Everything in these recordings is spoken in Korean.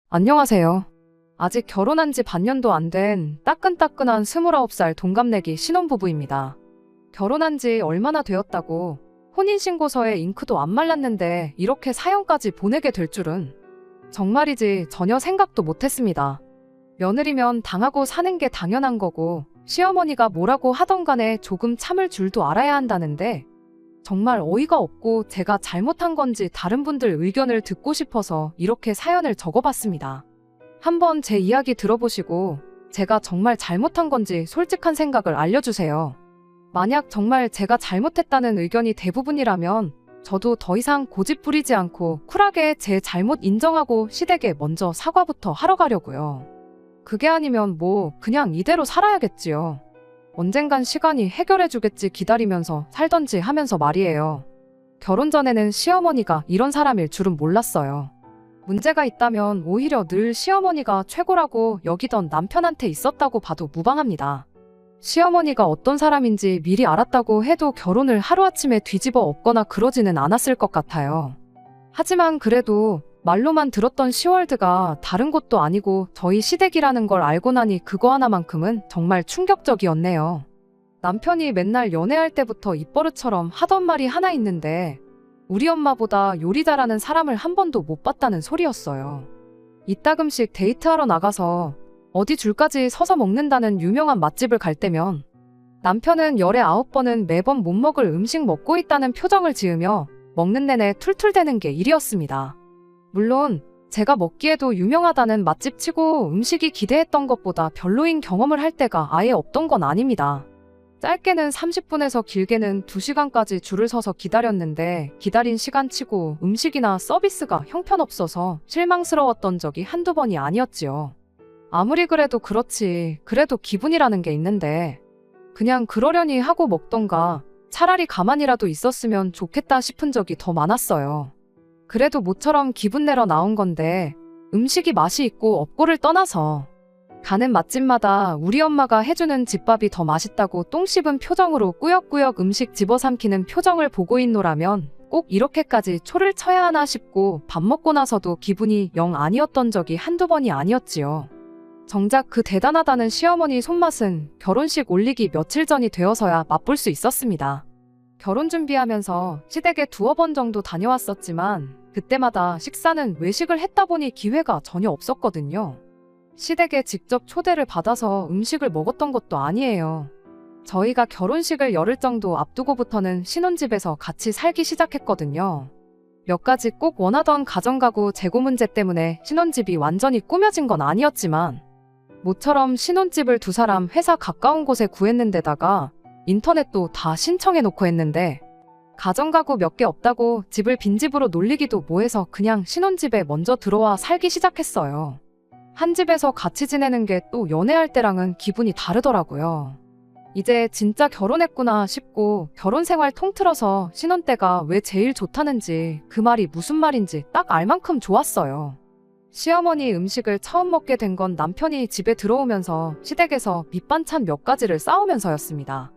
안녕하세요. 아직 결혼한 지 반년도 안 된 따끈따끈한 29살 동갑내기 신혼부부입니다. 결혼한 지 얼마나 되었다고 혼인신고서에 잉크도 안 말랐는데 이렇게 사연까지 보내게 될 줄은 정말이지 전혀 생각도 못했습니다. 며느리면 당하고 사는 게 당연한 거고 시어머니가 뭐라고 하던 간에 조금 참을 줄도 알아야 한다는데 정말 어이가 없고 제가 잘못한 건지 다른 분들 의견을 듣고 싶어서 이렇게 사연을 적어봤습니다. 한번 제 이야기 들어보시고 제가 정말 잘못한 건지 솔직한 생각을 알려주세요. 만약 정말 제가 잘못했다는 의견이 대부분이라면 저도 더 이상 고집 부리지 않고 쿨하게 제 잘못 인정하고 시댁에 먼저 사과부터 하러 가려고요. 그게 아니면 뭐 그냥 이대로 살아야겠지요. 언젠간 시간이 해결해주겠지 기다리면서 살던지 하면서 말이에요. 결혼 전에는 시어머니가 이런 사람일 줄은 몰랐어요. 문제가 있다면 오히려 늘 시어머니가 최고라고 여기던 남편한테 있었다고 봐도 무방합니다. 시어머니가 어떤 사람인지 미리 알았다고 해도 결혼을 하루아침에 뒤집어 엎거나 그러지는 않았을 것 같아요. 하지만 그래도 말로만 들었던 시월드가 다른 곳도 아니고 저희 시댁이라는 걸 알고 나니 그거 하나만큼은 정말 충격적이었네요. 남편이 맨날 연애할 때부터 입버릇처럼 하던 말이 하나 있는데 우리 엄마보다 요리 잘하는 사람을 한 번도 못 봤다는 소리였어요. 이따금씩 데이트하러 나가서 어디 줄까지 서서 먹는다는 유명한 맛집을 갈 때면 남편은 열에 9번은 매번 못 먹을 음식 먹고 있다는 표정을 지으며 먹는 내내 툴툴대는 게 일이었습니다. 물론 제가 먹기에도 유명하다는 맛집 치고 음식이 기대했던 것보다 별로인 경험을 할 때가 아예 없던 건 아닙니다. 짧게는 30분에서 길게는 2시간까지 줄을 서서 기다렸는데 기다린 시간 치고 음식이나 서비스가 형편없어서 실망스러웠던 적이 한두 번이 아니었지요. 아무리 그래도 그렇지 그래도 기분이라는 게 있는데 그냥 그러려니 하고 먹던가 차라리 가만히라도 있었으면 좋겠다 싶은 적이 더 많았어요. 그래도 모처럼 기분 내러 나온 건데 음식이 맛이 있고 없고를 떠나서 가는 맛집마다 우리 엄마가 해주는 집밥이 더 맛있다고 똥 씹은 표정으로 꾸역꾸역 음식 집어삼키는 표정을 보고 있노라면 꼭 이렇게까지 초를 쳐야 하나 싶고 밥 먹고 나서도 기분이 영 아니었던 적이 한두 번이 아니었지요. 정작 그 대단하다는 시어머니 손맛은 결혼식 올리기 며칠 전이 되어서야 맛볼 수 있었습니다. 결혼 준비하면서 시댁에 2번 정도 다녀왔었지만 그때마다 식사는 외식을 했다 보니 기회가 전혀 없었거든요. 시댁에 직접 초대를 받아서 음식을 먹었던 것도 아니에요. 저희가 결혼식을 열흘 정도 앞두고부터는 신혼집에서 같이 살기 시작했거든요. 몇 가지 꼭 원하던 가정가구 재고 문제 때문에 신혼집이 완전히 꾸며진 건 아니었지만 모처럼 신혼집을 2사람 회사 가까운 곳에 구했는데다가 인터넷도 다 신청해놓고 했는데 가정가구 몇 개 없다고 집을 빈집으로 놀리기도 뭐해서 그냥 신혼집에 먼저 들어와 살기 시작했어요. 한 집에서 같이 지내는 게 또 연애할 때랑은 기분이 다르더라고요. 이제 진짜 결혼했구나 싶고 결혼 생활 통틀어서 신혼 때가 왜 제일 좋다는지 그 말이 무슨 말인지 딱 알 만큼 좋았어요. 시어머니 음식을 처음 먹게 된 건 남편이 집에 들어오면서 시댁에서 밑반찬 몇 가지를 싸우면서였습니다.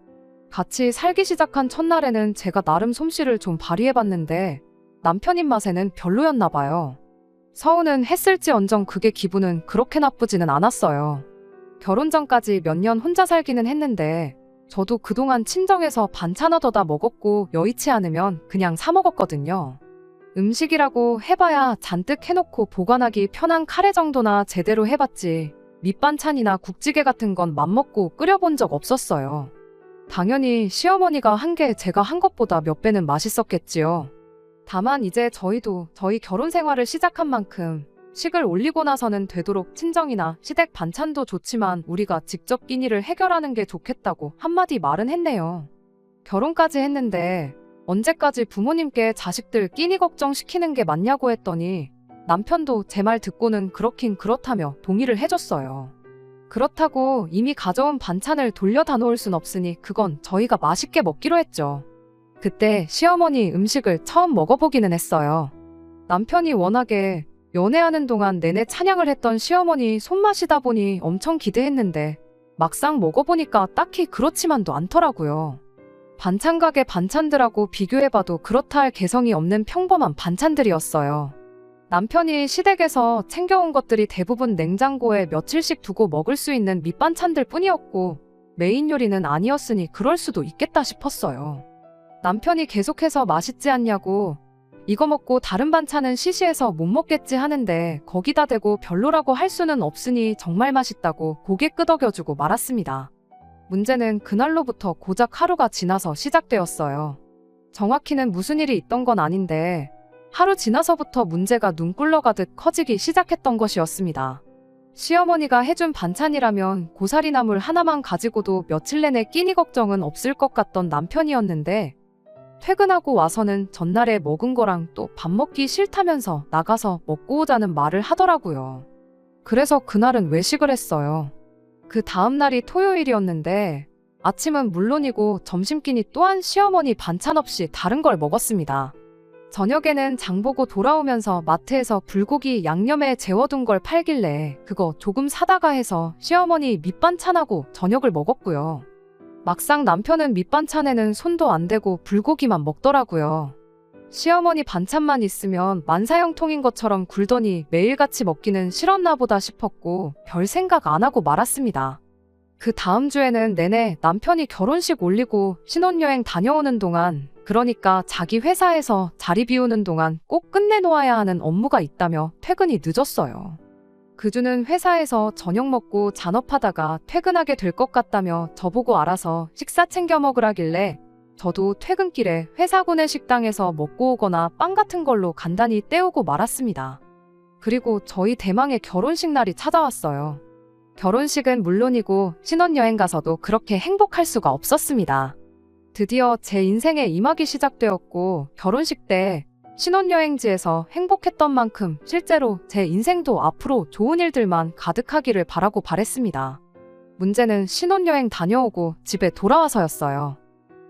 같이 살기 시작한 첫날에는 제가 나름 솜씨를 좀 발휘해봤는데 남편 입맛에는 별로였나 봐요. 서운은 했을지언정 그게 기분은 그렇게 나쁘지는 않았어요. 결혼 전까지 몇 년 혼자 살기는 했는데 저도 그동안 친정에서 반찬 얻어다 먹었고 여의치 않으면 그냥 사 먹었거든요. 음식이라고 해봐야 잔뜩 해놓고 보관하기 편한 카레 정도나 제대로 해봤지 밑반찬이나 국찌개 같은 건 맘먹고 끓여본 적 없었어요. 당연히 시어머니가 한 게 제가 한 것보다 몇 배는 맛있었겠지요. 다만 이제 저희도 저희 결혼 생활을 시작한 만큼 식을 올리고 나서는 되도록 친정이나 시댁 반찬도 좋지만 우리가 직접 끼니를 해결하는 게 좋겠다고 한마디 말은 했네요. 결혼까지 했는데 언제까지 부모님께 자식들 끼니 걱정시키는 게 맞냐고 했더니 남편도 제 말 듣고는 그렇긴 그렇다며 동의를 해줬어요. 그렇다고 이미 가져온 반찬을 돌려다 놓을 순 없으니 그건 저희가 맛있게 먹기로 했죠. 그때 시어머니 음식을 처음 먹어보기는 했어요. 남편이 워낙에 연애하는 동안 내내 찬양을 했던 시어머니 손맛이다 보니 엄청 기대했는데 막상 먹어보니까 딱히 그렇지만도 않더라고요. 반찬 가게 반찬들하고 비교해봐도 그렇다 할 개성이 없는 평범한 반찬들이었어요. 남편이 시댁에서 챙겨온 것들이 대부분 냉장고에 며칠씩 두고 먹을 수 있는 밑반찬들 뿐이었고 메인 요리는 아니었으니 그럴 수도 있겠다 싶었어요. 남편이 계속해서 맛있지 않냐고 이거 먹고 다른 반찬은 시시해서 못 먹겠지 하는데 거기다 대고 별로라고 할 수는 없으니 정말 맛있다고 고개 끄덕여주고 말았습니다. 문제는 그날로부터 고작 하루가 지나서 시작되었어요. 정확히는 무슨 일이 있던 건 아닌데 하루 지나서부터 문제가 눈 꿀러가듯 커지기 시작했던 것이었습니다. 시어머니가 해준 반찬이라면 고사리 나물 하나만 가지고도 며칠 내내 끼니 걱정은 없을 것 같던 남편이었는데 퇴근하고 와서는 전날에 먹은 거랑 또 밥 먹기 싫다면서 나가서 먹고 오자는 말을 하더라고요. 그래서 그날은 외식을 했어요. 그 다음 날이 토요일이었는데 아침은 물론이고 점심끼니 또한 시어머니 반찬 없이 다른 걸 먹었습니다. 저녁에는 장보고 돌아오면서 마트에서 불고기 양념에 재워둔 걸 팔길래 그거 조금 사다가 해서 시어머니 밑반찬하고 저녁을 먹었고요. 막상 남편은 밑반찬에는 손도 안 대고 불고기만 먹더라고요. 시어머니 반찬만 있으면 만사형통인 것처럼 굴더니 매일같이 먹기는 싫었나 보다 싶었고 별 생각 안 하고 말았습니다. 그 다음 주에는 내내 남편이 결혼식 올리고 신혼여행 다녀오는 동안, 그러니까 자기 회사에서 자리 비우는 동안 꼭 끝내놓아야 하는 업무가 있다며 퇴근이 늦었어요. 그 주는 회사에서 저녁 먹고 잔업하다가 퇴근하게 될 것 같다며 저보고 알아서 식사 챙겨 먹으라길래 저도 퇴근길에 회사 구내 식당에서 먹고 오거나 빵 같은 걸로 간단히 때우고 말았습니다. 그리고 저희 대망의 결혼식 날이 찾아왔어요. 결혼식은 물론이고 신혼여행 가서도 그렇게 행복할 수가 없었습니다. 드디어 제 인생의 임학이 시작되었고 결혼식 때 신혼여행지에서 행복했던 만큼 실제로 제 인생도 앞으로 좋은 일들만 가득하기를 바라고 바랬습니다. 문제는 신혼여행 다녀오고 집에 돌아와서였어요.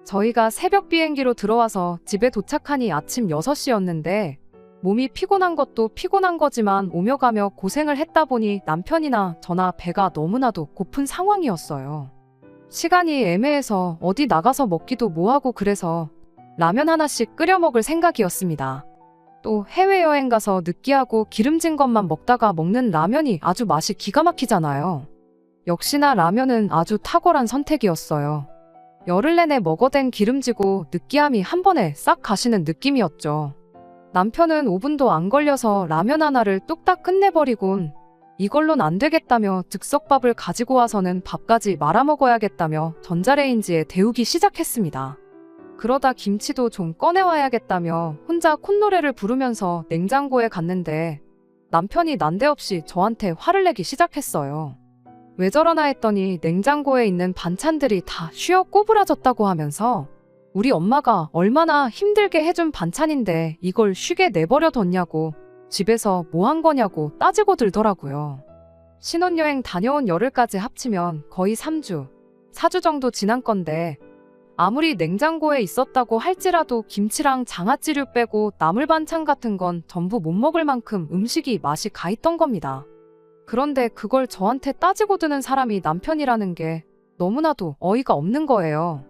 저희가 새벽 비행기로 들어와서 집에 도착하니 아침 6시였는데 몸이 피곤한 것도 피곤한 거지만 오며 가며 고생을 했다 보니 남편이나 저나 배가 너무나도 고픈 상황이었어요. 시간이 애매해서 어디 나가서 먹기도 뭐하고 그래서 라면 하나씩 끓여 먹을 생각이었습니다. 또 해외여행 가서 느끼하고 기름진 것만 먹다가 먹는 라면이 아주 맛이 기가 막히잖아요. 역시나 라면은 아주 탁월한 선택이었어요. 열흘 내내 먹어댄 기름지고 느끼함이 한 번에 싹 가시는 느낌이었죠. 남편은 5분도 안 걸려서 라면 하나를 뚝딱 끝내버리곤 이걸론 안 되겠다며 즉석밥을 가지고 와서는 밥까지 말아 먹어야겠다며 전자레인지에 데우기 시작했습니다. 그러다 김치도 좀 꺼내와야겠다며 혼자 콧노래를 부르면서 냉장고에 갔는데 남편이 난데없이 저한테 화를 내기 시작했어요. 왜 저러나 했더니 냉장고에 있는 반찬들이 다 쉬어 꼬부라졌다고 하면서 우리 엄마가 얼마나 힘들게 해준 반찬인데 이걸 쉬게 내버려 뒀냐고 집에서 뭐 한 거냐고 따지고 들더라고요. 신혼여행 다녀온 열흘까지 합치면 거의 3주, 4주 정도 지난 건데 아무리 냉장고에 있었다고 할지라도 김치랑 장아찌류 빼고 나물 반찬 같은 건 전부 못 먹을 만큼 음식이 맛이 가 있던 겁니다. 그런데 그걸 저한테 따지고 드는 사람이 남편이라는 게 너무나도 어이가 없는 거예요.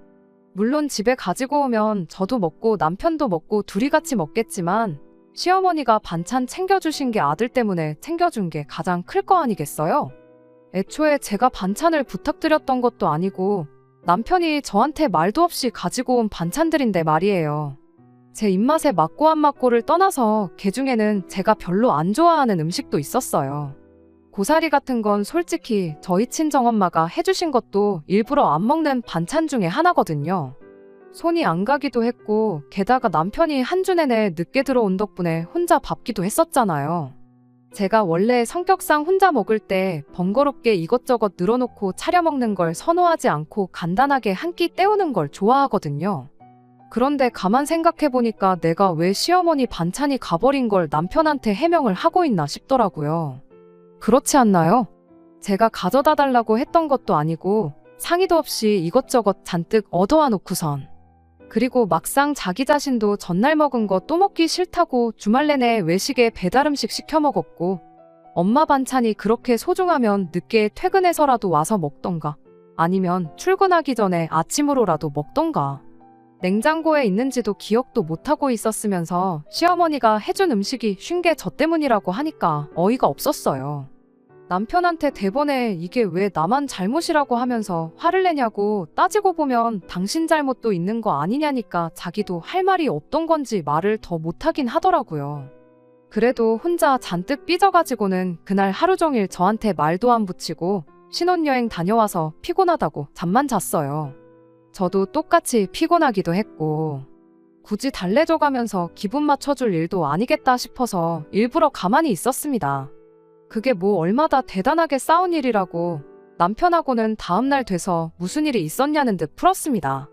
물론 집에 가지고 오면 저도 먹고 남편도 먹고 둘이 같이 먹겠지만 시어머니가 반찬 챙겨주신 게 아들 때문에 챙겨준 게 가장 클 거 아니겠어요? 애초에 제가 반찬을 부탁드렸던 것도 아니고 남편이 저한테 말도 없이 가지고 온 반찬들인데 말이에요. 제 입맛에 맞고 안 맞고를 떠나서 그중에는 제가 별로 안 좋아하는 음식도 있었어요. 고사리 같은 건 솔직히 저희 친정엄마가 해주신 것도 일부러 안 먹는 반찬 중에 하나거든요. 손이 안 가기도 했고 게다가 남편이 한 주 내내 늦게 들어온 덕분에 혼자 밟기도 했었잖아요. 제가 원래 성격상 혼자 먹을 때 번거롭게 이것저것 늘어놓고 차려 먹는 걸 선호하지 않고 간단하게 한 끼 때우는 걸 좋아하거든요. 그런데 가만 생각해보니까 내가 왜 시어머니 반찬이 가버린 걸 남편한테 해명을 하고 있나 싶더라고요. 그렇지 않나요? 제가 가져다 달라고 했던 것도 아니고 상의도 없이 이것저것 잔뜩 얻어와 놓고선. 그리고 막상 자기 자신도 전날 먹은 거 또 먹기 싫다고 주말 내내 외식에 배달음식 시켜 먹었고 엄마 반찬이 그렇게 소중하면 늦게 퇴근해서라도 와서 먹던가 아니면 출근하기 전에 아침으로라도 먹던가. 냉장고에 있는지도 기억도 못하고 있었으면서 시어머니가 해준 음식이 쉰 게 저 때문이라고 하니까 어이가 없었어요. 남편한테 대번에 이게 왜 나만 잘못이라고 하면서 화를 내냐고 따지고 보면 당신 잘못도 있는 거 아니냐니까 자기도 할 말이 없던 건지 말을 더 못하긴 하더라고요. 그래도 혼자 잔뜩 삐져가지고는 그날 하루 종일 저한테 말도 안 붙이고 신혼여행 다녀와서 피곤하다고 잠만 잤어요. 저도 똑같이 피곤하기도 했고 굳이 달래줘가면서 기분 맞춰줄 일도 아니겠다 싶어서 일부러 가만히 있었습니다. 그게 뭐 얼마나 대단하게 싸운 일이라고 남편하고는 다음날 돼서 무슨 일이 있었냐는 듯 풀었습니다.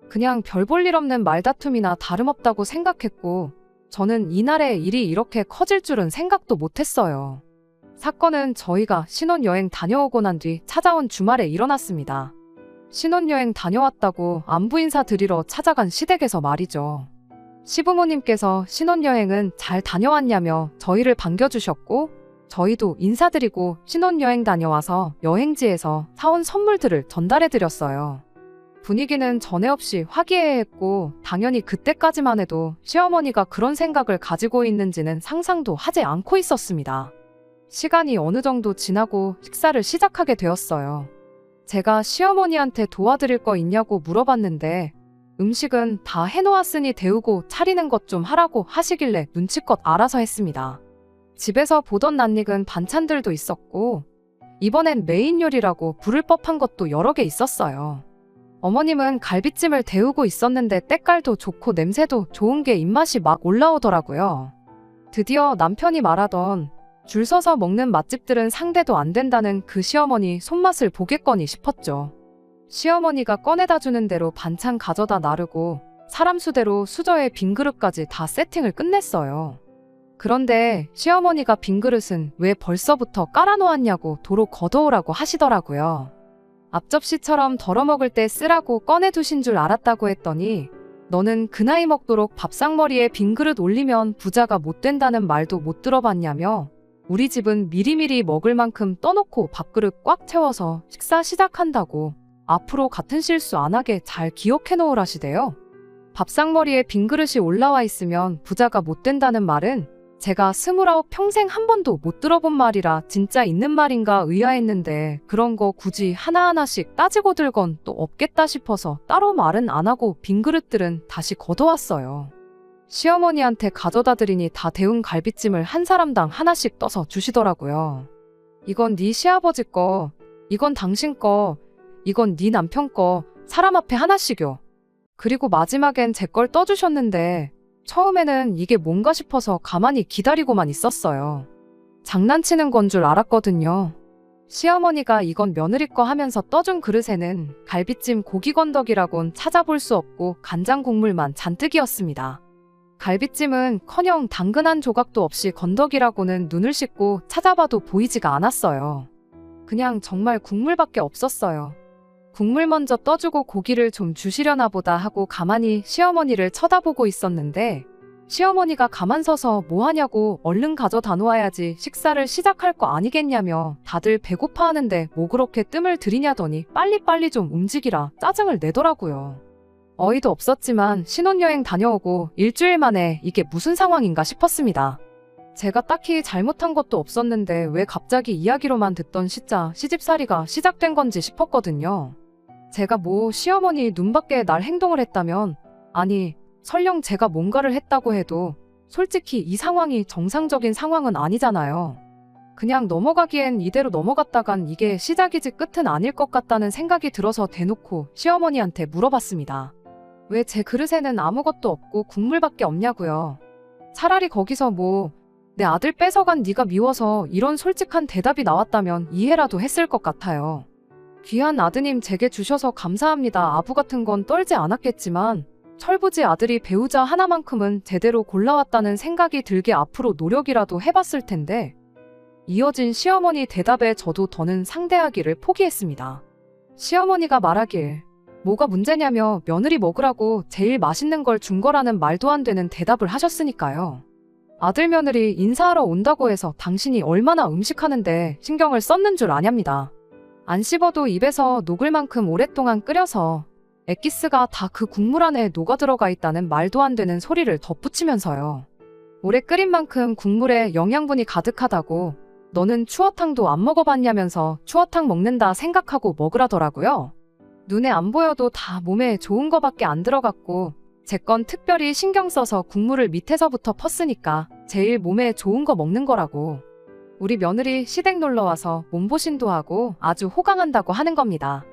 그냥 별 볼 일 없는 말다툼이나 다름없다고 생각했고 저는 이날에 일이 이렇게 커질 줄은 생각도 못했어요. 사건은 저희가 신혼여행 다녀오고 난 뒤 찾아온 주말에 일어났습니다. 신혼여행 다녀왔다고 안부 인사 드리러 찾아간 시댁에서 말이죠. 시부모님께서 신혼여행은 잘 다녀왔냐며 저희를 반겨주셨고 저희도 인사드리고 신혼여행 다녀와서 여행지에서 사온 선물들을 전달해드렸어요. 분위기는 전에 없이 화기애애했고 당연히 그때까지만 해도 시어머니가 그런 생각을 가지고 있는지는 상상도 하지 않고 있었습니다. 시간이 어느 정도 지나고 식사를 시작하게 되었어요. 제가 시어머니한테 도와드릴 거 있냐고 물어봤는데 음식은 다 해놓았으니 데우고 차리는 것 좀 하라고 하시길래 눈치껏 알아서 했습니다. 집에서 보던 낯익은 반찬들도 있었고 이번엔 메인 요리라고 부를 법한 것도 여러 개 있었어요. 어머님은 갈비찜을 데우고 있었는데 때깔도 좋고 냄새도 좋은 게 입맛이 막 올라오더라고요. 드디어 남편이 말하던 줄 서서 먹는 맛집들은 상대도 안 된다는 그 시어머니 손맛을 보겠거니 싶었죠. 시어머니가 꺼내다 주는 대로 반찬 가져다 나르고 사람 수대로 수저에 빈 그릇까지 다 세팅을 끝냈어요. 그런데 시어머니가 빈 그릇은 왜 벌써부터 깔아놓았냐고 도로 걷어오라고 하시더라고요. 앞접시처럼 덜어먹을 때 쓰라고 꺼내두신 줄 알았다고 했더니 너는 그 나이 먹도록 밥상머리에 빈 그릇 올리면 부자가 못 된다는 말도 못 들어봤냐며 우리 집은 미리미리 먹을 만큼 떠놓고 밥그릇 꽉 채워서 식사 시작한다고 앞으로 같은 실수 안 하게 잘 기억해 놓으라시대요. 밥상머리에 빈 그릇이 올라와 있으면 부자가 못 된다는 말은 제가 29 평생 한 번도 못 들어본 말이라 진짜 있는 말인가 의아했는데 그런 거 굳이 하나하나씩 따지고 들 건 또 없겠다 싶어서 따로 말은 안 하고 빈 그릇들은 다시 걷어왔어요. 시어머니한테 가져다 드리니 다 데운 갈비찜을 한 사람당 하나씩 떠서 주시더라고요. 이건 네 시아버지 거, 이건 당신 거, 이건 네 남편 거, 사람 앞에 하나씩요. 그리고 마지막엔 제 걸 떠주셨는데 처음에는 이게 뭔가 싶어서 가만히 기다리고만 있었어요. 장난치는 건 줄 알았거든요. 시어머니가 이건 며느리 거 하면서 떠준 그릇에는 갈비찜 고기 건더기라곤 찾아볼 수 없고 간장 국물만 잔뜩이었습니다. 갈비찜은 커녕 당근 한 조각도 없이 건더기라고는 눈을 씻고 찾아봐도 보이지가 않았어요. 그냥 정말 국물밖에 없었어요. 국물 먼저 떠주고 고기를 좀 주시려나 보다 하고 가만히 시어머니를 쳐다보고 있었는데 시어머니가 가만 서서 뭐 하냐고 얼른 가져다 놓아야지 식사를 시작할 거 아니겠냐며 다들 배고파하는데 뭐 그렇게 뜸을 들이냐더니 빨리빨리 좀 움직이라 짜증을 내더라고요. 어이도 없었지만 신혼여행 다녀오고 일주일 만에 이게 무슨 상황인가 싶었습니다. 제가 딱히 잘못한 것도 없었는데 왜 갑자기 이야기로만 듣던 시집살이가 시작된 건지 싶었거든요. 제가 뭐 시어머니 눈밖에 날 행동을 했다면 아니 설령 제가 뭔가를 했다고 해도 솔직히 이 상황이 정상적인 상황은 아니잖아요. 그냥 넘어가기엔 이대로 넘어갔다간 이게 시작이지 끝은 아닐 것 같다는 생각이 들어서 대놓고 시어머니한테 물어봤습니다. 왜 제 그릇에는 아무것도 없고 국물밖에 없냐고요. 차라리 거기서 뭐 내 아들 뺏어간 네가 미워서 이런 솔직한 대답이 나왔다면 이해라도 했을 것 같아요. 귀한 아드님 제게 주셔서 감사합니다. 아부 같은 건 떨지 않았겠지만 철부지 아들이 배우자 하나만큼은 제대로 골라왔다는 생각이 들게 앞으로 노력이라도 해봤을 텐데 이어진 시어머니 대답에 저도 더는 상대하기를 포기했습니다. 시어머니가 말하길 뭐가 문제냐며 며느리 먹으라고 제일 맛있는 걸 준 거라는 말도 안 되는 대답을 하셨으니까요. 아들 며느리 인사하러 온다고 해서 당신이 얼마나 음식하는데 신경을 썼는 줄 아냐입니다. 안 씹어도 입에서 녹을 만큼 오랫동안 끓여서 엑기스가 다 그 국물 안에 녹아들어가 있다는 말도 안 되는 소리를 덧붙이면서요. 오래 끓인 만큼 국물에 영양분이 가득하다고 너는 추어탕도 안 먹어봤냐면서 추어탕 먹는다 생각하고 먹으라더라고요. 눈에 안 보여도 다 몸에 좋은 거밖에 안 들어갔고 제 건 특별히 신경 써서 국물을 밑에서부터 펐으니까 제일 몸에 좋은 거 먹는 거라고. 우리 며느리 시댁 놀러와서 몸보신도 하고 아주 호강한다고 하는 겁니다.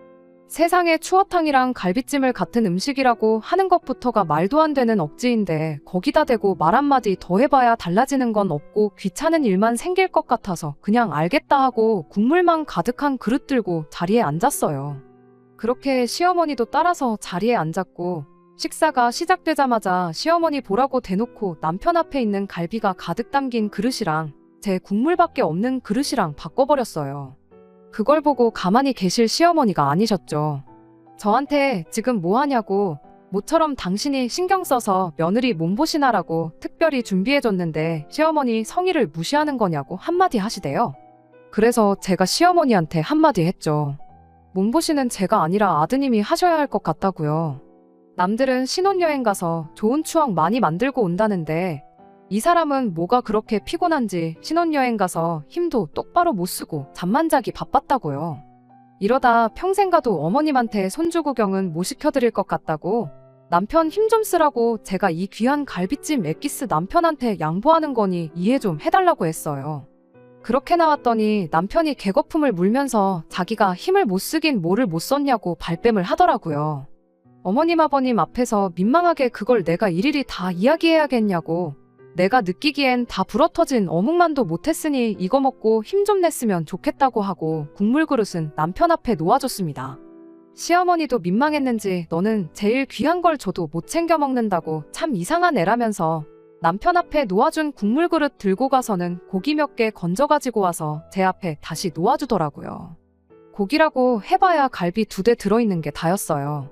세상에 추어탕이랑 갈비찜을 같은 음식이라고 하는 것부터가 말도 안 되는 억지인데 거기다 대고 말 한마디 더 해봐야 달라지는 건 없고 귀찮은 일만 생길 것 같아서 그냥 알겠다 하고 국물만 가득한 그릇 들고 자리에 앉았어요. 그렇게 시어머니도 따라서 자리에 앉았고 식사가 시작되자마자 시어머니 보라고 대놓고 남편 앞에 있는 갈비가 가득 담긴 그릇이랑 제 국물밖에 없는 그릇이랑 바꿔버렸어요. 그걸 보고 가만히 계실 시어머니가 아니셨죠. 저한테 지금 뭐 하냐고, 모처럼 당신이 신경 써서 며느리 몸보신하라고 특별히 준비해줬는데 시어머니 성의를 무시하는 거냐고 한마디 하시대요. 그래서 제가 시어머니한테 한마디 했죠. 몸보신은 제가 아니라 아드님이 하셔야 할 것 같다고요. 남들은 신혼여행 가서 좋은 추억 많이 만들고 온다는데 이 사람은 뭐가 그렇게 피곤한지 신혼여행 가서 힘도 똑바로 못 쓰고 잠만 자기 바빴다고요. 이러다 평생 가도 어머님한테 손주 구경은 못 시켜드릴 것 같다고 남편 힘 좀 쓰라고 제가 이 귀한 갈비찜 엑기스 남편한테 양보하는 거니 이해 좀 해달라고 했어요. 그렇게 나왔더니 남편이 개거품을 물면서 자기가 힘을 못 쓰긴 뭐를 못 썼냐고 발뺌을 하더라고요. 어머님 아버님 앞에서 민망하게 그걸 내가 일일이 다 이야기해야겠냐고, 내가 느끼기엔 다 불어터진 어묵만도 못했으니 이거 먹고 힘 좀 냈으면 좋겠다고 하고 국물 그릇은 남편 앞에 놓아줬습니다. 시어머니도 민망했는지 너는 제일 귀한 걸 줘도 못 챙겨 먹는다고 참 이상한 애라면서 남편 앞에 놓아준 국물 그릇 들고 가서는 고기 몇 개 건져 가지고 와서 제 앞에 다시 놓아주더라고요. 고기라고 해봐야 갈비 2대 들어있는 게 다였어요.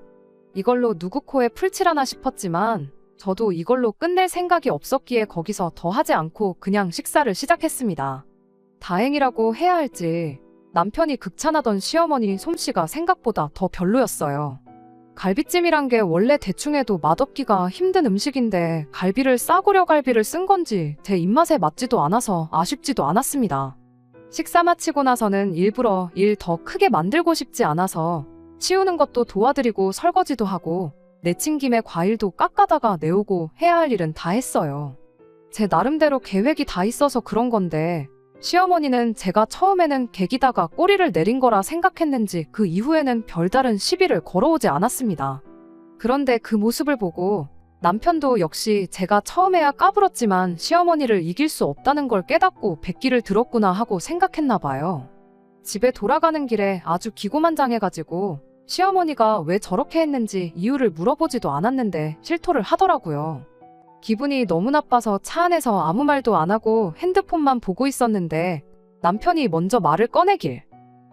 이걸로 누구 코에 풀칠하나 싶었지만 저도 이걸로 끝낼 생각이 없었기에 거기서 더 하지 않고 그냥 식사를 시작했습니다. 다행이라고 해야 할지 남편이 극찬하던 시어머니 솜씨가 생각보다 더 별로였어요. 갈비찜이란 게 원래 대충 해도 맛없기가 힘든 음식인데 갈비를 싸구려 갈비를 쓴 건지 제 입맛에 맞지도 않아서 아쉽지도 않았습니다. 식사 마치고 나서는 일부러 일 더 크게 만들고 싶지 않아서 치우는 것도 도와드리고 설거지도 하고 내친 김에 과일도 깎아다가 내오고 해야 할 일은 다 했어요. 제 나름대로 계획이 다 있어서 그런 건데 시어머니는 제가 처음에는 객이다가 꼬리를 내린 거라 생각했는지 그 이후에는 별다른 시비를 걸어오지 않았습니다. 그런데 그 모습을 보고 남편도 역시 제가 처음에야 까불었지만 시어머니를 이길 수 없다는 걸 깨닫고 백기를 들었구나 하고 생각했나 봐요. 집에 돌아가는 길에 아주 기고만장해가지고 시어머니가 왜 저렇게 했는지 이유를 물어보지도 않았는데 실토를 하더라고요. 기분이 너무 나빠서 차 안에서 아무 말도 안 하고 핸드폰만 보고 있었는데 남편이 먼저 말을 꺼내길.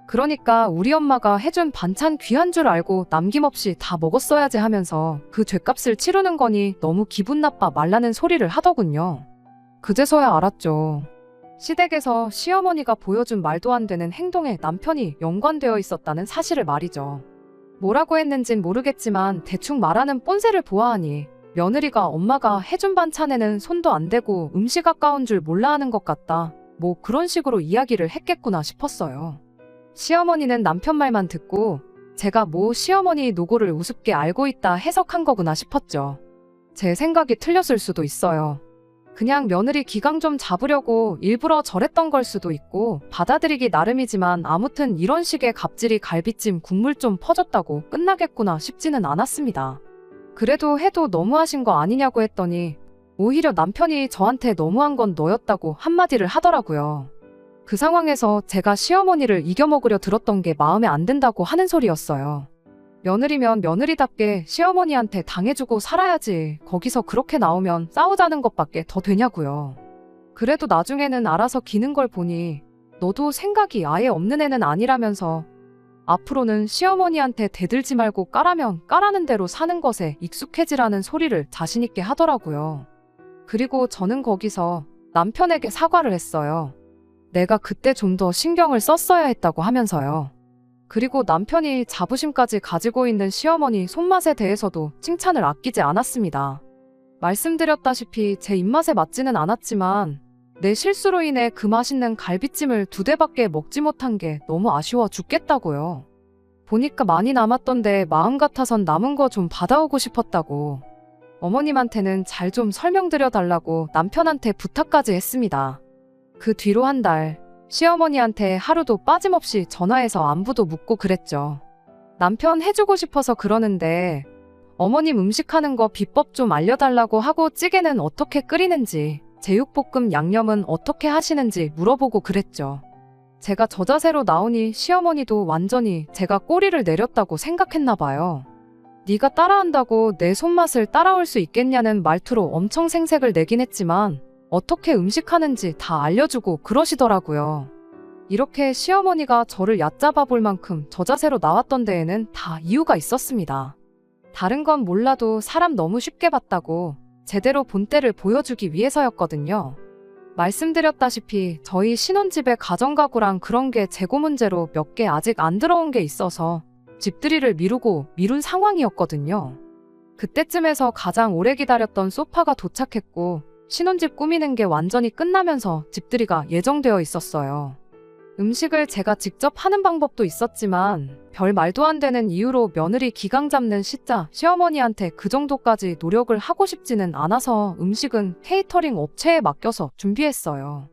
그러니까 우리 엄마가 해준 반찬 귀한 줄 알고 남김없이 다 먹었어야지 하면서 그 죗값을 치르는 거니 너무 기분 나빠 말라는 소리를 하더군요. 그제서야 알았죠. 시댁에서 시어머니가 보여준 말도 안 되는 행동에 남편이 연관되어 있었다는 사실을 말이죠. 뭐라고 했는진 모르겠지만 대충 말하는 뻔세를 보아하니 며느리가 엄마가 해준 반찬에는 손도 안 대고 음식 아까운 줄 몰라 하는 것 같다, 뭐 그런 식으로 이야기를 했겠구나 싶었어요. 시어머니는 남편 말만 듣고 제가 뭐 시어머니 노고를 우습게 알고 있다 해석한 거구나 싶었죠. 제 생각이 틀렸을 수도 있어요. 그냥 며느리 기강 좀 잡으려고 일부러 저랬던 걸 수도 있고 받아들이기 나름이지만 아무튼 이런 식의 갑질이 갈비찜 국물 좀 퍼졌다고 끝나겠구나 싶지는 않았습니다. 그래도 해도 너무하신 거 아니냐고 했더니 오히려 남편이 저한테 너무한 건 너였다고 한마디를 하더라고요. 그 상황에서 제가 시어머니를 이겨먹으려 들었던 게 마음에 안 든다고 하는 소리였어요. 며느리면 며느리답게 시어머니한테 당해주고 살아야지 거기서 그렇게 나오면 싸우자는 것밖에 더 되냐고요. 그래도 나중에는 알아서 기는 걸 보니 너도 생각이 아예 없는 애는 아니라면서 앞으로는 시어머니한테 대들지 말고 까라면 까라는 대로 사는 것에 익숙해지라는 소리를 자신있게 하더라고요. 그리고 저는 거기서 남편에게 사과를 했어요. 내가 그때 좀 더 신경을 썼어야 했다고 하면서요. 그리고 남편이 자부심까지 가지고 있는 시어머니 손맛에 대해서도 칭찬을 아끼지 않았습니다. 말씀드렸다시피 제 입맛에 맞지는 않았지만 내 실수로 인해 그 맛있는 갈비찜을 2대밖에 먹지 못한 게 너무 아쉬워 죽겠다고요. 보니까 많이 남았던데 마음 같아선 남은 거 좀 받아오고 싶었다고. 어머님한테는 잘 좀 설명드려 달라고 남편한테 부탁까지 했습니다. 그 뒤로 한 달, 시어머니한테 하루도 빠짐없이 전화해서 안부도 묻고 그랬죠. 남편 해주고 싶어서 그러는데 어머님 음식하는 거 비법 좀 알려달라고 하고 찌개는 어떻게 끓이는지, 제육볶음 양념은 어떻게 하시는지 물어보고 그랬죠. 제가 저 자세로 나오니 시어머니도 완전히 제가 꼬리를 내렸다고 생각했나 봐요. 네가 따라한다고 내 손맛을 따라올 수 있겠냐는 말투로 엄청 생색을 내긴 했지만 어떻게 음식하는지 다 알려주고 그러시더라고요. 이렇게 시어머니가 저를 얕잡아 볼 만큼 저 자세로 나왔던 데에는 다 이유가 있었습니다. 다른 건 몰라도 사람 너무 쉽게 봤다고 제대로 본때를 보여주기 위해서였거든요. 말씀드렸다시피 저희 신혼집에 가정가구랑 그런 게 재고 문제로 몇 개 아직 안 들어온 게 있어서 집들이를 미룬 상황이었거든요. 그때쯤에서 가장 오래 기다렸던 소파가 도착했고 신혼집 꾸미는 게 완전히 끝나면서 집들이가 예정되어 있었어요. 음식을 제가 직접 하는 방법도 있었지만 별 말도 안 되는 이유로 며느리 기강 잡는 시자 시어머니한테 그 정도까지 노력을 하고 싶지는 않아서 음식은 케이터링 업체에 맡겨서 준비했어요.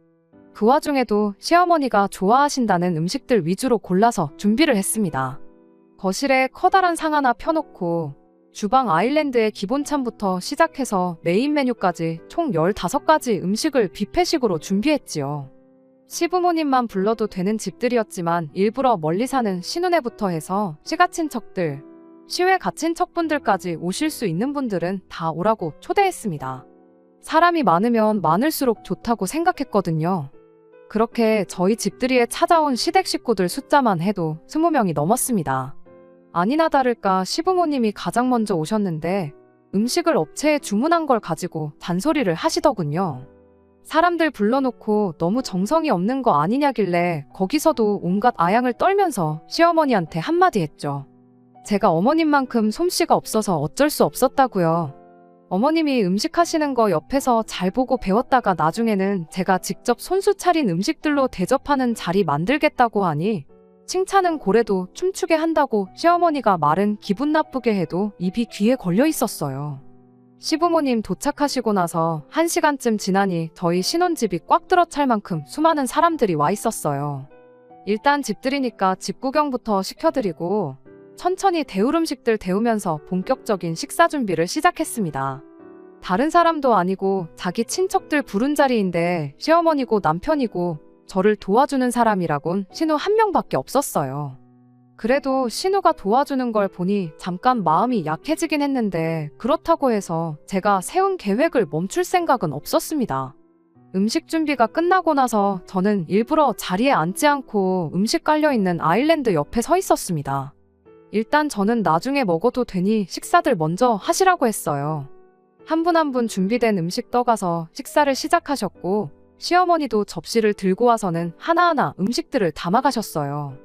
그 와중에도 시어머니가 좋아하신다는 음식들 위주로 골라서 준비를 했습니다. 거실에 커다란 상 하나 펴놓고 주방 아일랜드의 기본찬부터 시작해서 메인 메뉴까지 총 15가지 음식을 뷔페식으로 준비했지요. 시부모님만 불러도 되는 집들이었지만 일부러 멀리 사는 신혼애부터 해서 시가친척들, 시외 가친척분들까지 오실 수 있는 분들은 다 오라고 초대했습니다. 사람이 많으면 많을수록 좋다고 생각했거든요. 그렇게 저희 집들이에 찾아온 시댁 식구들 숫자만 해도 20명이 넘었습니다. 아니나 다를까 시부모님이 가장 먼저 오셨는데 음식을 업체에 주문한 걸 가지고 잔소리를 하시더군요. 사람들 불러놓고 너무 정성이 없는 거 아니냐길래 거기서도 온갖 아양을 떨면서 시어머니한테 한마디 했죠. 제가 어머님만큼 솜씨가 없어서 어쩔 수 없었다고요. 어머님이 음식 하시는 거 옆에서 잘 보고 배웠다가 나중에는 제가 직접 손수 차린 음식들로 대접하는 자리 만들겠다고 하니 칭찬은 고래도 춤추게 한다고 시어머니가 말은 기분 나쁘게 해도 입이 귀에 걸려 있었어요. 시부모님 도착하시고 나서 1시간쯤 지나니 저희 신혼집이 꽉 들어찰 만큼 수많은 사람들이 와 있었어요. 일단 집들이니까 집 구경부터 시켜드리고 천천히 데울 음식들 데우면서 본격적인 식사 준비를 시작했습니다. 다른 사람도 아니고 자기 친척들 부른 자리인데 시어머니고 남편이고 저를 도와주는 사람이라곤 신우 한 명밖에 없었어요. 그래도 신우가 도와주는 걸 보니 잠깐 마음이 약해지긴 했는데 그렇다고 해서 제가 세운 계획을 멈출 생각은 없었습니다. 음식 준비가 끝나고 나서 저는 일부러 자리에 앉지 않고 음식 깔려있는 아일랜드 옆에 서 있었습니다. 일단 저는 나중에 먹어도 되니 식사들 먼저 하시라고 했어요. 한 분 한 분 준비된 음식 떠가서 식사를 시작하셨고 시어머니도 접시를 들고 와서는 하나하나 음식들을 담아가셨어요.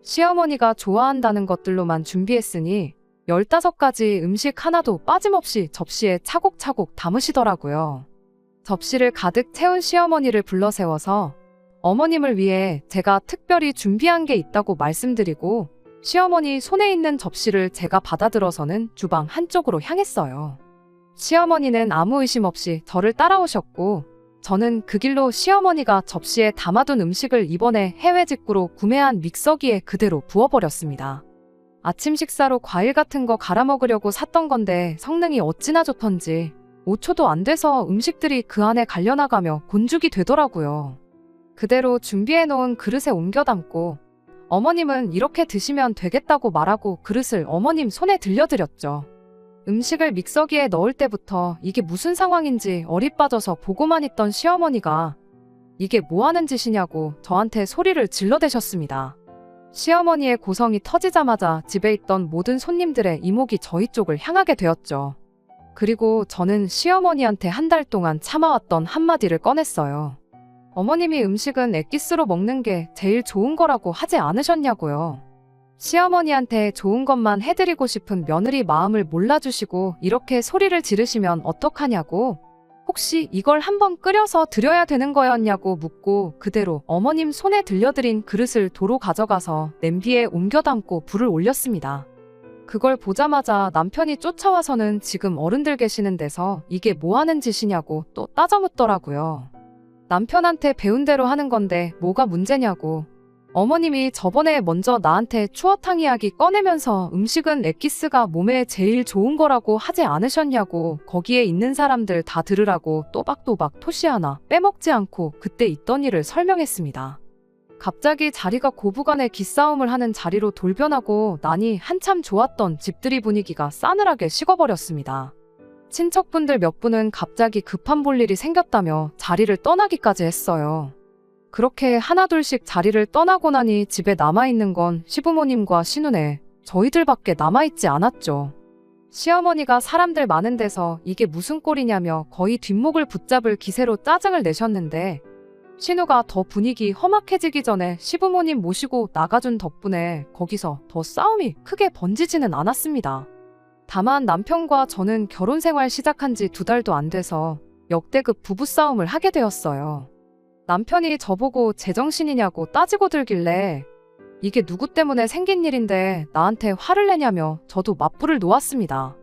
시어머니가 좋아한다는 것들로만 준비했으니 15가지 음식 하나도 빠짐없이 접시에 차곡차곡 담으시더라고요. 접시를 가득 채운 시어머니를 불러 세워서 어머님을 위해 제가 특별히 준비한 게 있다고 말씀드리고 시어머니 손에 있는 접시를 제가 받아들어서는 주방 한쪽으로 향했어요. 시어머니는 아무 의심 없이 저를 따라오셨고 저는 그 길로 시어머니가 접시에 담아둔 음식을 이번에 해외 직구로 구매한 믹서기에 그대로 부어버렸습니다. 아침 식사로 과일 같은 거 갈아 먹으려고 샀던 건데 성능이 어찌나 좋던지 5초도 안 돼서 음식들이 그 안에 갈려나가며 곤죽이 되더라고요. 그대로 준비해놓은 그릇에 옮겨 담고 어머님은 이렇게 드시면 되겠다고 말하고 그릇을 어머님 손에 들려드렸죠. 음식을 믹서기에 넣을 때부터 이게 무슨 상황인지 어리 빠져서 보고만 있던 시어머니가 이게 뭐 하는 짓이냐고 저한테 소리를 질러대셨습니다. 시어머니의 고성이 터지자마자 집에 있던 모든 손님들의 이목이 저희 쪽을 향하게 되었죠. 그리고 저는 시어머니한테 한 달 동안 참아왔던 한마디를 꺼냈어요. 어머님이 음식은 엑기스로 먹는 게 제일 좋은 거라고 하지 않으셨냐고요. 시어머니한테 좋은 것만 해드리고 싶은 며느리 마음을 몰라주시고 이렇게 소리를 지르시면 어떡하냐고, 혹시 이걸 한번 끓여서 드려야 되는 거였냐고 묻고 그대로 어머님 손에 들려드린 그릇을 도로 가져가서 냄비에 옮겨 담고 불을 올렸습니다. 그걸 보자마자 남편이 쫓아와서는 지금 어른들 계시는 데서 이게 뭐 하는 짓이냐고 또 따져 묻더라고요. 남편한테 배운 대로 하는 건데 뭐가 문제냐고. 어머님이 저번에 먼저 나한테 추어탕 이야기 꺼내면서 음식은 엑기스가 몸에 제일 좋은 거라고 하지 않으셨냐고, 거기에 있는 사람들 다 들으라고 또박또박 토시 하나 빼먹지 않고 그때 있던 일을 설명했습니다. 갑자기 자리가 고부간의 기싸움을 하는 자리로 돌변하고 나니 한참 좋았던 집들이 분위기가 싸늘하게 식어버렸습니다. 친척분들 몇 분은 갑자기 급한 볼일이 생겼다며 자리를 떠나기까지 했어요. 그렇게 하나둘씩 자리를 떠나고 나니 집에 남아있는 건 시부모님과 시누네, 저희들밖에 남아있지 않았죠. 시어머니가 사람들 많은 데서 이게 무슨 꼴이냐며 거의 뒷목을 붙잡을 기세로 짜증을 내셨는데, 신우가 더 분위기 험악해지기 전에 시부모님 모시고 나가준 덕분에 거기서 더 싸움이 크게 번지지는 않았습니다. 다만 남편과 저는 결혼 생활 시작한 지 2달도 안 돼서 역대급 부부싸움을 하게 되었어요. 남편이 저보고 제정신이냐고 따지고 들길래 이게 누구 때문에 생긴 일인데 나한테 화를 내냐며 저도 맞불을 놓았습니다.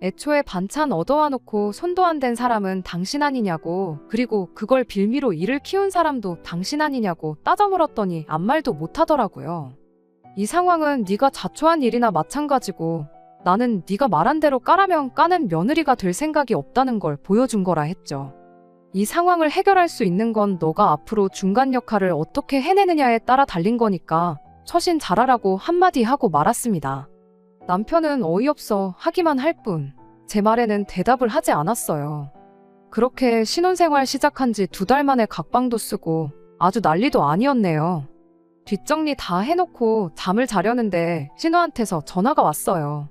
애초에 반찬 얻어와 놓고 손도 안 댄 사람은 당신 아니냐고, 그리고 그걸 빌미로 일을 키운 사람도 당신 아니냐고 따져 물었더니 아무 말도 못하더라고요. 이 상황은 네가 자초한 일이나 마찬가지고 나는 네가 말한 대로 까라면 까는 며느리가 될 생각이 없다는 걸 보여준 거라 했죠. 이 상황을 해결할 수 있는 건 너가 앞으로 중간 역할을 어떻게 해내느냐에 따라 달린 거니까 처신 잘하라고 한마디 하고 말았습니다. 남편은 어이없어 하기만 할 뿐 제 말에는 대답을 하지 않았어요. 그렇게 신혼생활 시작한 지 2달 만에 각방도 쓰고 아주 난리도 아니었네요. 뒷정리 다 해놓고 잠을 자려는데 신우한테서 전화가 왔어요.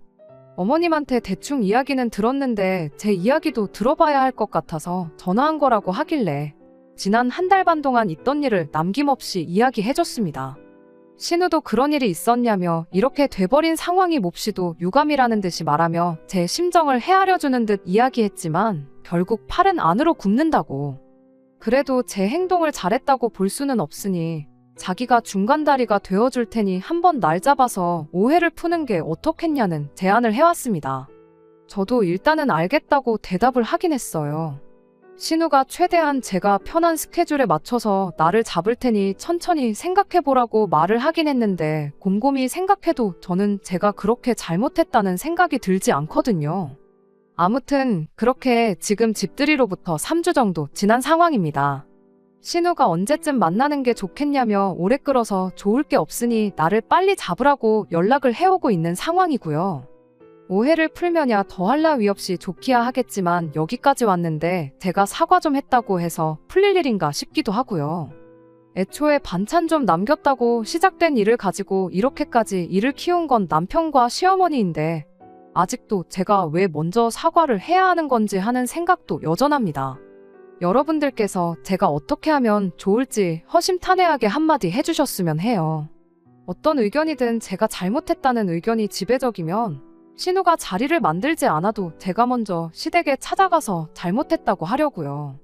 어머님한테 대충 이야기는 들었는데 제 이야기도 들어봐야 할 것 같아서 전화한 거라고 하길래 지난 1달 반 동안 있던 일을 남김없이 이야기해줬습니다. 신우도 그런 일이 있었냐며 이렇게 돼버린 상황이 몹시도 유감이라는 듯이 말하며 제 심정을 헤아려주는 듯 이야기했지만 결국 팔은 안으로 굽는다고. 그래도 제 행동을 잘했다고 볼 수는 없으니 자기가 중간다리가 되어줄 테니 한번 날 잡아서 오해를 푸는 게 어떻겠냐는 제안을 해왔습니다. 저도 일단은 알겠다고 대답을 하긴 했어요. 신우가 최대한 제가 편한 스케줄에 맞춰서 나를 잡을 테니 천천히 생각해보라고 말을 하긴 했는데 곰곰이 생각해도 저는 제가 그렇게 잘못했다는 생각이 들지 않거든요. 아무튼 그렇게 지금 집들이로부터 3주 정도 지난 상황입니다. 신우가 언제쯤 만나는 게 좋겠냐며 오래 끌어서 좋을 게 없으니 나를 빨리 잡으라고 연락을 해오고 있는 상황이고요. 오해를 풀면야 더할 나위 없이 좋기야 하겠지만 여기까지 왔는데 제가 사과 좀 했다고 해서 풀릴 일인가 싶기도 하고요. 애초에 반찬 좀 남겼다고 시작된 일을 가지고 이렇게까지 일을 키운 건 남편과 시어머니인데 아직도 제가 왜 먼저 사과를 해야 하는 건지 하는 생각도 여전합니다. 여러분들께서 제가 어떻게 하면 좋을지 허심탄회하게 한마디 해주셨으면 해요. 어떤 의견이든 제가 잘못했다는 의견이 지배적이면 신우가 자리를 만들지 않아도 제가 먼저 시댁에 찾아가서 잘못했다고 하려고요.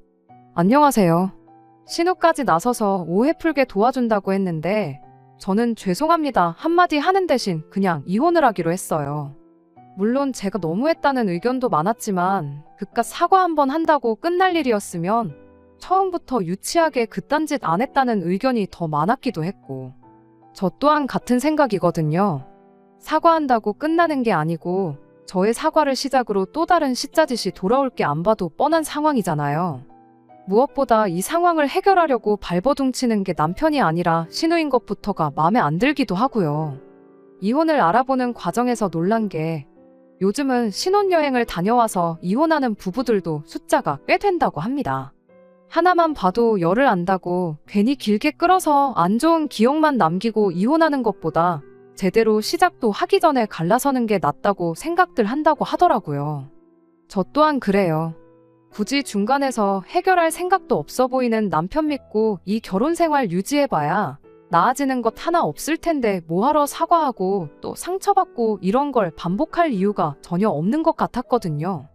안녕하세요. 신우까지 나서서 오해 풀게 도와준다고 했는데 저는 죄송합니다 한마디 하는 대신 그냥 이혼을 하기로 했어요. 물론 제가 너무했다는 의견도 많았지만 그깟 사과 한번 한다고 끝날 일이었으면 처음부터 유치하게 그딴 짓 안 했다는 의견이 더 많았기도 했고 저 또한 같은 생각이거든요. 사과한다고 끝나는 게 아니고 저의 사과를 시작으로 또 다른 시짜짓이 돌아올 게 안 봐도 뻔한 상황이잖아요. 무엇보다 이 상황을 해결하려고 발버둥치는 게 남편이 아니라 신우인 것부터가 마음에 안 들기도 하고요. 이혼을 알아보는 과정에서 놀란 게 요즘은 신혼여행을 다녀와서 이혼하는 부부들도 숫자가 꽤 된다고 합니다. 하나만 봐도 열을 안다고 괜히 길게 끌어서 안 좋은 기억만 남기고 이혼하는 것보다 제대로 시작도 하기 전에 갈라서는 게 낫다고 생각들 한다고 하더라고요. 저 또한 그래요. 굳이 중간에서 해결할 생각도 없어 보이는 남편 믿고 이 결혼 생활 유지해봐야 나아지는 것 하나 없을 텐데 뭐하러 사과하고 또 상처받고 이런 걸 반복할 이유가 전혀 없는 것 같았거든요.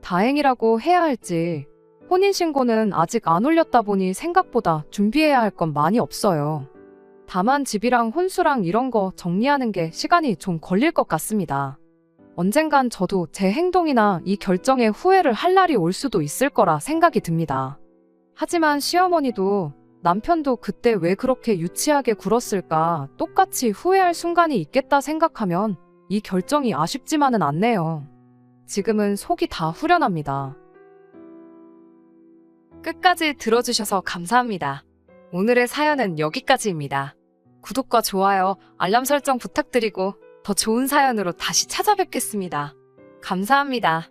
다행이라고 해야 할지 혼인신고는 아직 안 올렸다 보니 생각보다 준비해야 할 건 많이 없어요. 다만 집이랑 혼수랑 이런 거 정리하는 게 시간이 좀 걸릴 것 같습니다. 언젠간 저도 제 행동이나 이 결정에 후회를 할 날이 올 수도 있을 거라 생각이 듭니다. 하지만 시어머니도 남편도 그때 왜 그렇게 유치하게 굴었을까 똑같이 후회할 순간이 있겠다 생각하면 이 결정이 아쉽지만은 않네요. 지금은 속이 다 후련합니다. 끝까지 들어주셔서 감사합니다. 오늘의 사연은 여기까지입니다. 구독과 좋아요, 알람 설정 부탁드리고 더 좋은 사연으로 다시 찾아뵙겠습니다. 감사합니다.